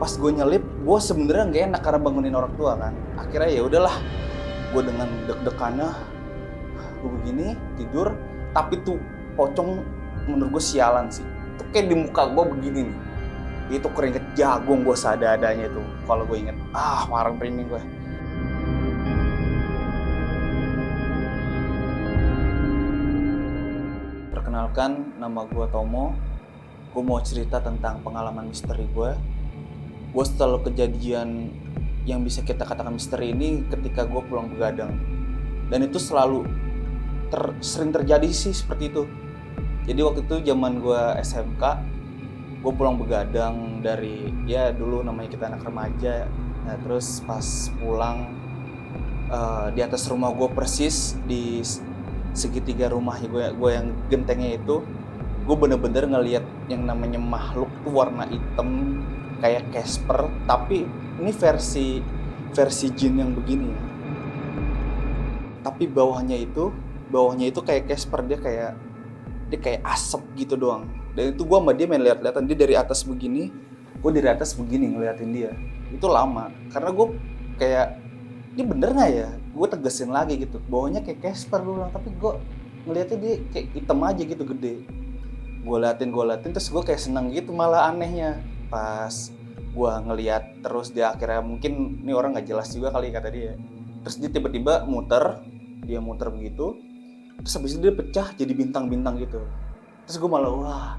pas gue nyelip, gue sebenarnya nggak enak karena bangunin orang tua kan. Akhirnya ya udahlah, gue dengan deg-degannya, gue begini tidur, tapi tuh pocong menurut gue sialan sih. Itu kayak di muka gue begini nih. Itu keringet jagung gue seadanya itu. Kalau gue inget, warang merinding gue. Perkenalkan, nama gue Tomo. Gue mau cerita tentang pengalaman misteri gue. Gue selalu kejadian yang bisa kita katakan misteri ini ketika gue pulang begadang. Dan itu selalu sering terjadi sih seperti itu. Jadi waktu itu zaman gue SMK, gue pulang begadang dari, ya dulu namanya kita anak remaja. Nah terus pas pulang, di atas rumah gue persis, di segitiga rumahnya gue yang gentengnya itu, gue bener-bener ngelihat yang namanya makhluk tuh warna hitam kayak Casper, tapi ini versi jin yang begini ya. Tapi bawahnya itu kayak Casper, dia kayak asap gitu doang. Dan itu gue sama dia main lihat-lihatan, dia dari atas begini, gue dari atas begini ngeliatin dia. Itu lama karena gue kayak, ini bener nggak ya? Gue tegesin lagi gitu, bawahnya kayak Casper gue bilang, tapi gue ngeliatnya dia kayak hitam aja gitu gede. Gue liatin terus gue kayak seneng gitu, malah anehnya pas gue ngeliat terus dia akhirnya, mungkin ini orang nggak jelas juga kali kata dia. Terus dia tiba-tiba muter begitu, terus habis itu dia pecah jadi bintang-bintang gitu. Terus gue malah, wah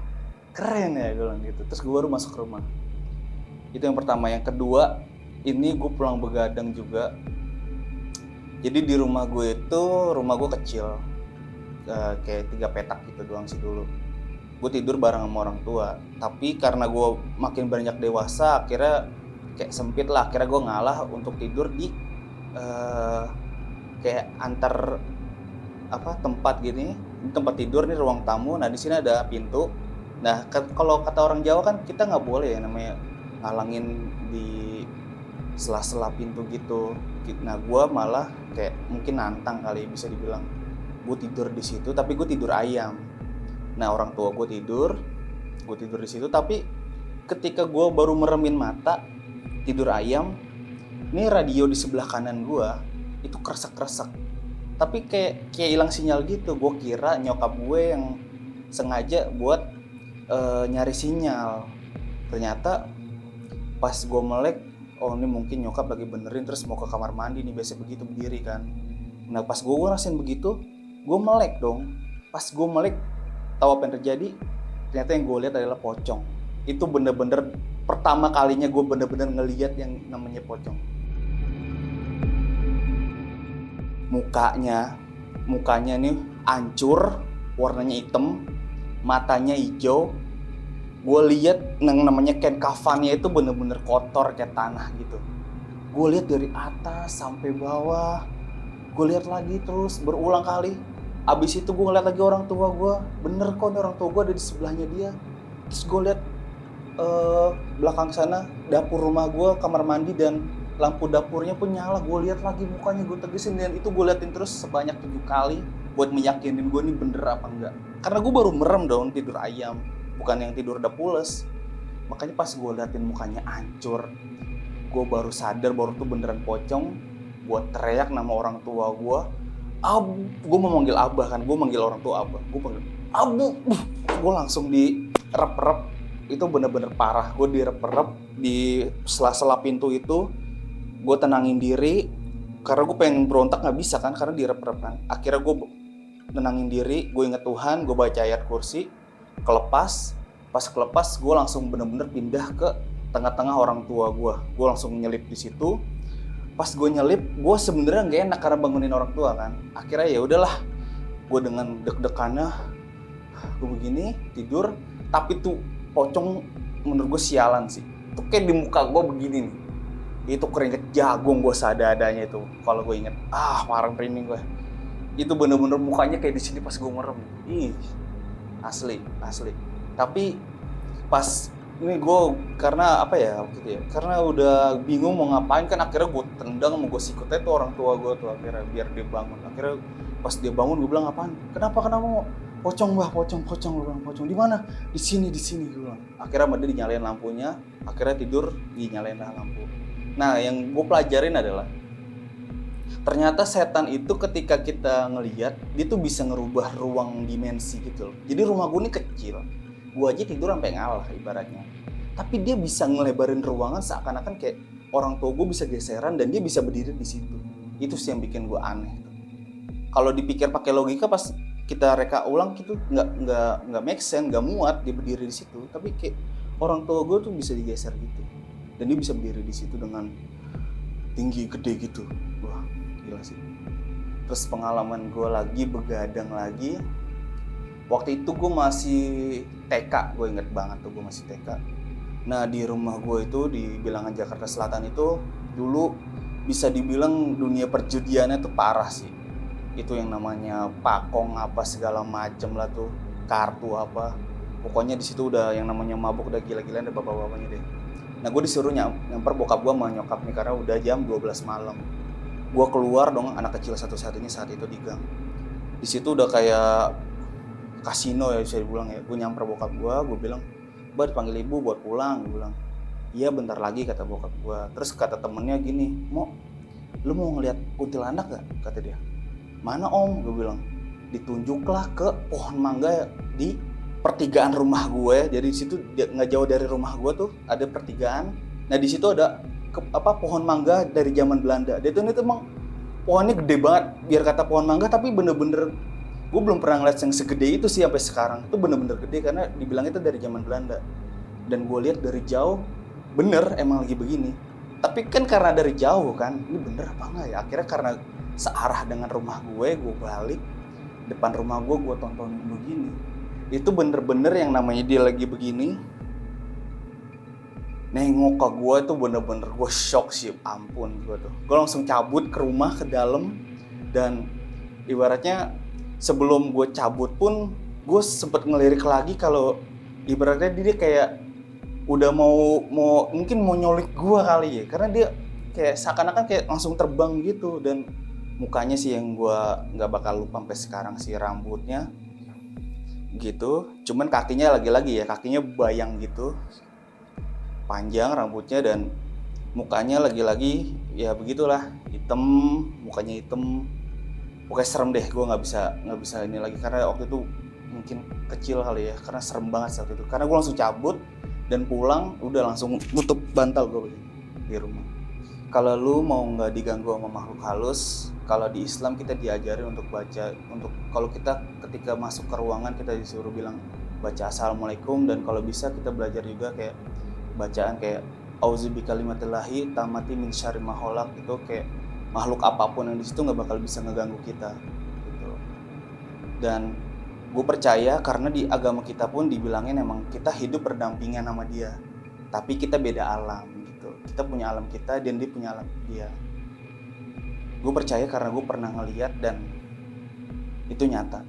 keren ya gue bilang gitu. Terus gue baru masuk rumah. Itu yang pertama. Yang kedua, ini gue pulang begadang juga. Jadi di rumah gue kecil, kayak 3 petak gitu doang sih dulu. Gue tidur bareng sama orang tua, tapi karena gue makin banyak dewasa, akhirnya kayak sempit lah. Akhirnya gue ngalah untuk tidur di kayak antar tempat gini. Ini tempat tidur, nih ruang tamu. Nah di sini ada pintu. Nah kalau kata orang Jawa kan kita nggak boleh ya namanya ngalangin di sela-sela pintu gitu. Nah gue malah kayak mungkin nantang kali bisa dibilang, gue tidur di situ tapi gue tidur ayam. Nah orang tua gue tidur di situ, tapi ketika gue baru meremin mata tidur ayam, ini radio di sebelah kanan gue itu kresek-kresek, tapi kayak hilang sinyal gitu. Gue kira nyokap gue yang sengaja buat nyari sinyal. Ternyata pas gue melek, oh ini mungkin nyokap lagi benerin terus mau ke kamar mandi nih, biasa begitu berdiri kan. Nah pas gue ngerasain begitu, gue melek dong. Pas gue melek, tahu apa yang terjadi? Ternyata yang gue lihat adalah pocong. Itu bener-bener pertama kalinya gue bener-bener ngelihat yang namanya pocong. Mukanya nih hancur, warnanya hitam, matanya hijau. Gue lihat yang namanya kain kafannya itu bener-bener kotor kayak tanah gitu. Gue lihat dari atas sampai bawah. Gue lihat lagi terus berulang kali. Abis itu gue ngeliat lagi orang tua gue, bener kok orang tua gue ada di sebelahnya dia. Terus gue liat belakang sana dapur rumah gue, kamar mandi, dan lampu dapurnya pun nyala. Gue liat lagi mukanya, gue tegesin, dan itu gue liatin terus sebanyak 7 kali buat meyakinin gue ini bener apa enggak. Karena gue baru merem dong tidur ayam, bukan yang tidur udah pules. Makanya pas gue liatin mukanya hancur, gue baru sadar bahwa itu beneran pocong. Gue teriak nama orang tua gue. Gue mau manggil abah kan, gue manggil orang tua abah, gue panggil abu, gue langsung direp-rep. Itu bener-bener parah, gue direp-rep di sela-sela pintu itu. Gue tenangin diri karena gue pengen berontak nggak bisa kan karena direp-rep kan. Akhirnya gue tenangin diri, gue inget Tuhan, gue baca ayat kursi, kelepas. Pas kelepas, gue langsung bener-bener pindah ke tengah-tengah orang tua gue langsung nyelip di situ. Pas gue nyelip, gue sebenarnya nggak enak karena bangunin orang tua kan. Akhirnya ya udahlah, gue dengan deg-degannya, gue begini tidur, tapi tuh pocong menurut gue sialan sih. Itu kayak di muka gue begini nih. Itu keringet jagung gue seadanya itu. Kalau gue inget, warang merinding gue. Itu bener-bener mukanya kayak di sini pas gue merem. Ih, asli. Tapi pas ini gue karena karena udah bingung mau ngapain kan, akhirnya gue tendang, mau gue sikut aja tuh orang tua gue tuh akhirnya biar dia bangun. Akhirnya pas dia bangun gue bilang, apaan? Kenapa Pocong bah, pocong, gue bilang, pocong di mana? Di sini gue bilang. Akhirnya sama dia dinyalain lampunya, akhirnya tidur dinyalain lah lampu. Nah, yang gue pelajarin adalah ternyata setan itu ketika kita ngelihat, dia tuh bisa ngerubah ruang dimensi gitu loh. Jadi rumah gue ini kecil, gue aja tidur sampai ngalah ibaratnya. Tapi dia bisa ngelebarin ruangan seakan-akan kayak orang tua gue bisa geseran dan dia bisa berdiri di situ. Itu sih yang bikin gue aneh. Kalau dipikir pakai logika pas kita reka ulang gitu nggak make sense, nggak muat dia berdiri di situ. Tapi kayak orang tua gue tuh bisa digeser gitu dan dia bisa berdiri di situ dengan tinggi gede gitu. Wah, gila sih. Terus pengalaman gue lagi begadang lagi. Waktu itu gue masih TK, gue inget banget tuh gue masih TK. Nah di rumah gue itu di bilangan Jakarta Selatan itu dulu bisa dibilang dunia perjudiannya tuh parah sih. Itu yang namanya pakong apa segala macem lah tuh, kartu apa. Pokoknya di situ udah yang namanya mabuk udah gila-gilaan deh bapak-bapaknya deh. Nah gue disuruh nyamper bokap gue sama nyokap nih karena udah jam 12 malam. Gue keluar dong, anak kecil satu-satunya saat itu di gang. Di situ udah kayak kasino ya bisa dibilang ya. Gue nyamper bokap gue bilang, "Bah, dipanggil ibu buat pulang." Gue bilang, "Iya bentar lagi," kata bokap gue. Terus kata temennya gini, "Lu mau ngeliat kuntilanak gak?" kata dia. "Mana om?" Gue bilang. Ditunjuklah ke pohon mangga di pertigaan rumah gue. Jadi di situ nggak jauh dari rumah gue tuh ada pertigaan. Nah di situ ada pohon mangga dari zaman Belanda. Dia tuh itu emang pohonnya gede banget. Biar kata pohon mangga tapi bener-bener gue belum pernah ngeliat yang segede itu sih sampai sekarang. Itu bener-bener gede karena dibilang itu dari zaman Belanda. Dan gue lihat dari jauh, bener emang lagi begini. Tapi kan karena dari jauh kan, ini bener apa enggak ya? Akhirnya karena searah dengan rumah gue balik. Depan rumah gue tontonin begini. Itu bener-bener yang namanya dia lagi begini. Nengok ke gue tuh bener-bener gue shock sih, ampun gue tuh. Gue langsung cabut ke rumah, ke dalam. Dan ibaratnya sebelum gue cabut pun gue sempet ngelirik lagi kalau ibaratnya dia kayak udah mau mungkin mau nyulik gue kali ya, karena dia kayak seakan-akan kayak langsung terbang gitu. Dan mukanya sih yang gue nggak bakal lupa sampai sekarang sih, rambutnya gitu, cuman kakinya lagi-lagi ya, kakinya bayang gitu, panjang rambutnya, dan mukanya lagi-lagi ya begitulah, hitam, mukanya hitam. Pokoknya serem deh, gue nggak bisa ini lagi karena waktu itu mungkin kecil kali ya, karena serem banget saat itu. Karena gue langsung cabut dan pulang, udah langsung nutup bantal gue di rumah. Kalau lu mau nggak diganggu sama makhluk halus, kalau di Islam kita diajarin untuk baca, untuk kalau kita ketika masuk ke ruangan kita disuruh bilang baca assalamualaikum, dan kalau bisa kita belajar juga kayak bacaan kayak auzubikalimatillahi tamati min syarri ma khalaq. Itu kayak makhluk apapun yang di situ nggak bakal bisa ngeganggu kita gitu. Dan gue percaya karena di agama kita pun dibilangin emang kita hidup berdampingan sama dia, tapi kita beda alam gitu. Kita punya alam kita dan dia punya alam dia. Gue percaya karena gue pernah ngeliat dan itu nyata.